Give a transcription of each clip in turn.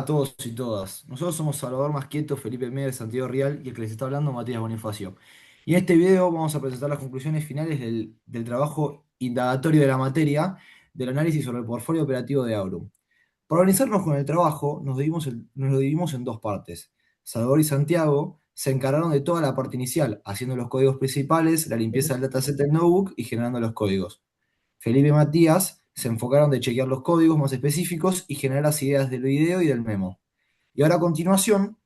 A todos y todas. Nosotros somos Salvador Masquieto, Felipe Meder, Santiago Rial y el que les está hablando, Matías Bonifacio. Y en este video vamos a presentar las conclusiones finales del trabajo indagatorio de la materia del análisis sobre el portfolio operativo de Aurum. Para organizarnos con el trabajo, nos lo dividimos en dos partes. Salvador y Santiago se encargaron de toda la parte inicial, haciendo los códigos principales, la limpieza del dataset del notebook y generando los códigos. Felipe y Matías se enfocaron de chequear los códigos más específicos y generar las ideas del video y del memo. Y ahora a continuación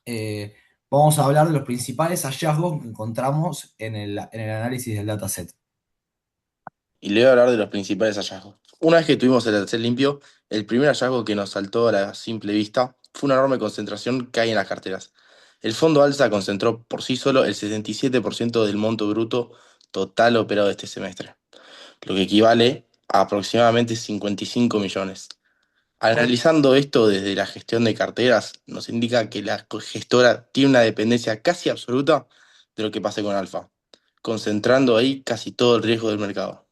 eh, vamos a hablar de los principales hallazgos que encontramos en el análisis del dataset. Y le voy a hablar de los principales hallazgos. Una vez que tuvimos el dataset limpio, el primer hallazgo que nos saltó a la simple vista fue una enorme concentración que hay en las carteras. El fondo alza concentró por sí solo el 67% del monto bruto total operado este semestre, lo que equivale a aproximadamente 55 millones. Analizando esto desde la gestión de carteras, nos indica que la gestora tiene una dependencia casi absoluta de lo que pase con Alfa, concentrando ahí casi todo el riesgo del mercado.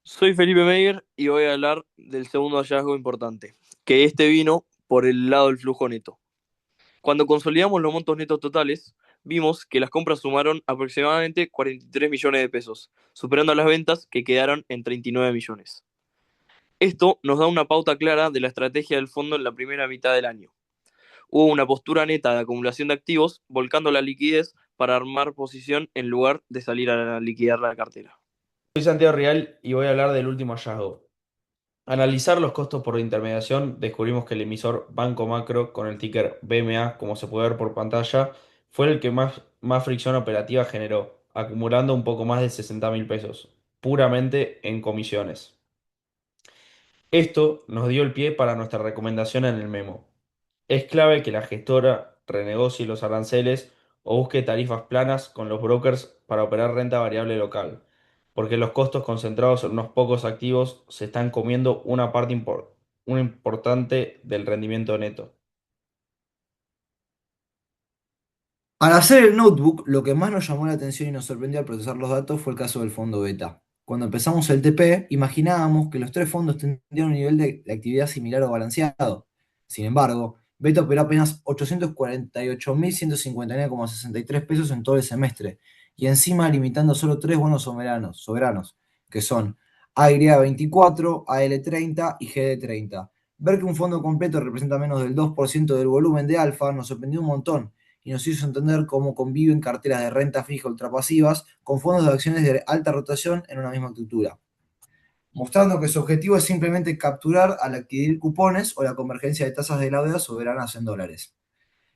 Soy Felipe Meyer y voy a hablar del segundo hallazgo importante, que este vino por el lado del flujo neto. Cuando consolidamos los montos netos totales, vimos que las compras sumaron aproximadamente 43 millones de pesos, superando las ventas que quedaron en 39 millones. Esto nos da una pauta clara de la estrategia del fondo en la primera mitad del año. Hubo una postura neta de acumulación de activos, volcando la liquidez para armar posición en lugar de salir a liquidar la cartera. Soy Santiago Rial y voy a hablar del último hallazgo. Analizar los costos por intermediación, descubrimos que el emisor Banco Macro, con el ticker BMA, como se puede ver por pantalla, fue el que más fricción operativa generó, acumulando un poco más de 60.000 pesos, puramente en comisiones. Esto nos dio el pie para nuestra recomendación en el memo. Es clave que la gestora renegocie los aranceles o busque tarifas planas con los brokers para operar renta variable local, porque los costos concentrados en unos pocos activos se están comiendo una importante del rendimiento neto. Al hacer el notebook, lo que más nos llamó la atención y nos sorprendió al procesar los datos fue el caso del fondo beta. Cuando empezamos el TP, imaginábamos que los tres fondos tendrían un nivel de actividad similar o balanceado. Sin embargo, beta operó apenas 848.159,63 pesos en todo el semestre, y encima limitando solo tres bonos soberanos, que son AY24, AL30 y GD30. Ver que un fondo completo representa menos del 2% del volumen de alfa nos sorprendió un montón y nos hizo entender cómo conviven carteras de renta fija ultrapasivas con fondos de acciones de alta rotación en una misma estructura, mostrando que su objetivo es simplemente capturar al adquirir cupones o la convergencia de tasas de la deuda soberanas en dólares.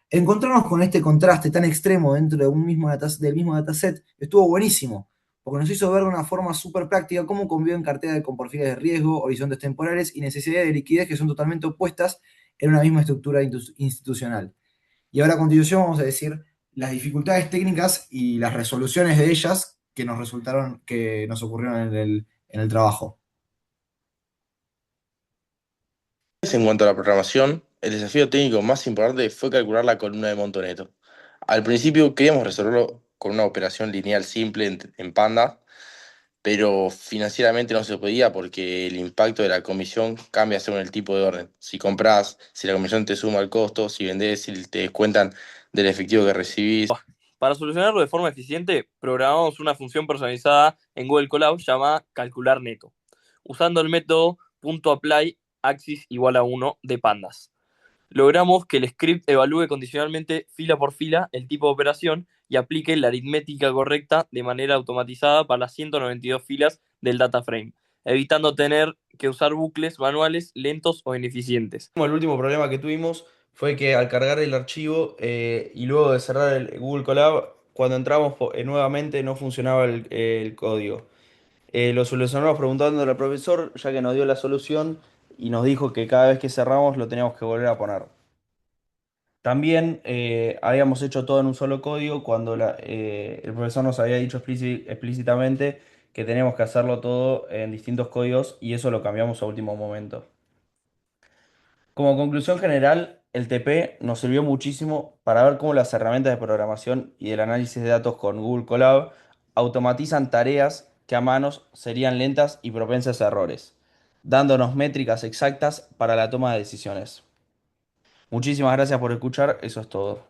Encontrarnos con este contraste tan extremo dentro de del mismo dataset estuvo buenísimo, porque nos hizo ver de una forma súper práctica cómo conviven carteras con perfiles de riesgo, horizontes temporales y necesidades de liquidez que son totalmente opuestas en una misma estructura institucional. Y ahora a continuación vamos a decir las dificultades técnicas y las resoluciones de ellas que nos ocurrieron en el trabajo. En cuanto a la programación, el desafío técnico más importante fue calcular la columna de monto neto. Al principio queríamos resolverlo con una operación lineal simple en Panda, pero financieramente no se podía porque el impacto de la comisión cambia según el tipo de orden. Si compras, si la comisión te suma el costo, si vendés, si te descuentan del efectivo que recibís. Para solucionarlo de forma eficiente, programamos una función personalizada en Google Colab llamada calcular neto, usando el método .apply axis igual a 1 de pandas. Logramos que el script evalúe condicionalmente fila por fila el tipo de operación y aplique la aritmética correcta de manera automatizada para las 192 filas del data frame, evitando tener que usar bucles manuales lentos o ineficientes. El último problema que tuvimos fue que al cargar el archivo y luego de cerrar el Google Colab, cuando entramos nuevamente no funcionaba el código. Lo solucionamos preguntándole al profesor, ya que nos dio la solución y nos dijo que cada vez que cerramos lo teníamos que volver a poner. También habíamos hecho todo en un solo código cuando el profesor nos había dicho explícitamente que teníamos que hacerlo todo en distintos códigos y eso lo cambiamos a último momento. Como conclusión general, el TP nos sirvió muchísimo para ver cómo las herramientas de programación y del análisis de datos con Google Colab automatizan tareas que a manos serían lentas y propensas a errores. dándonos métricas exactas para la toma de decisiones. Muchísimas gracias por escuchar, eso es todo.